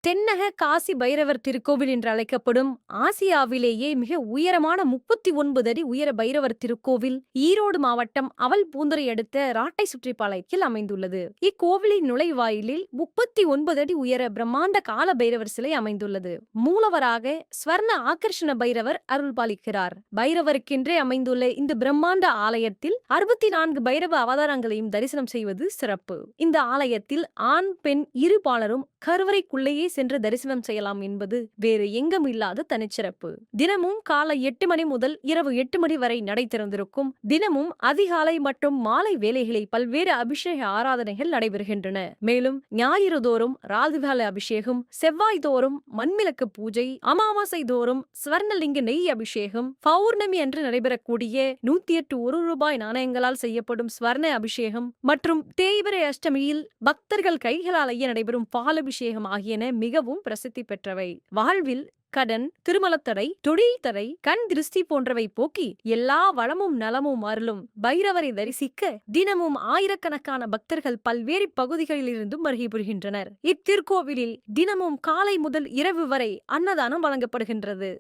தென்னக காசி பைரவர் திருக்கோவில் என்று அழைக்கப்படும் ஆசியாவிலேயே மிக உயரமான 39 அடி உயர பைரவர் திருக்கோவில் ஈரோடு மாவட்டம் அவல்பூந்துரை அடுத்த ராட்டை சுற்றிப்பாளையத்தில் அமைந்துள்ளது. இக்கோவிலின் நுழைவாயிலில் 39 அடி உயர பிரம்மாண்ட கால பைரவர் சிலை அமைந்துள்ளது. மூலவராக ஸ்வர்ண ஆகர்ஷண பைரவர் அருள்பாலிக்கிறார். பைரவருக்கென்றே அமைந்துள்ள இந்த பிரம்மாண்ட ஆலயத்தில் 64 பைரவ அவதாரங்களையும் தரிசனம் செய்வது சிறப்பு. இந்த ஆலயத்தில் ஆண் பெண் இருபாலரும் கருவறைக்குள்ளேயே சென்று தரிசனம் செய்யலாம் என்பது வேறு எங்கும் இல்லாத தனிச்சிறப்பு. தினமும் காலை 8 மணி முதல் இரவு 8 மணி வரை நடை திறந்திருக்கும். தினமும் அதிகாலை மற்றும் மாலை வேளைகளில் பல்வேறு அபிஷேக ஆராதனைகள் நடைபெறுகின்றன. மேலும் ஞாயிறு தோறும் ராதுகால அபிஷேகம், செவ்வாய் தோறும் மண்மிளக்கு பூஜை, அமாவாசை தோறும் ஸ்வர்ணலிங்க நெய் அபிஷேகம், பௌர்ணமி அன்று நடைபெறக்கூடிய 108 1 ரூபாய் நாணயங்களால் செய்யப்படும் ஸ்வர்ண அபிஷேகம் மற்றும் தேய்பிறை அஷ்டமியில் பக்தர்கள் கைகளாலேயே நடைபெறும் பால் அபிஷேகம் ஆகியன மிகவும் பிரசித்தி பெற்றவை. வாழ்வில் கடன், திருமணத்தடை, தொழில் தடை, கண் திருஷ்டி போன்றவை போக்கி எல்லா வளமும் நலமும் அருளும் பைரவரை தரிசிக்க தினமும் ஆயிரக்கணக்கான பக்தர்கள் பல்வேறு பகுதிகளில் இருந்தும் வருகை புரிகின்றனர். இத்திருக்கோவிலில் தினமும் காலை முதல் இரவு வரை அன்னதானம் வழங்கப்படுகின்றது.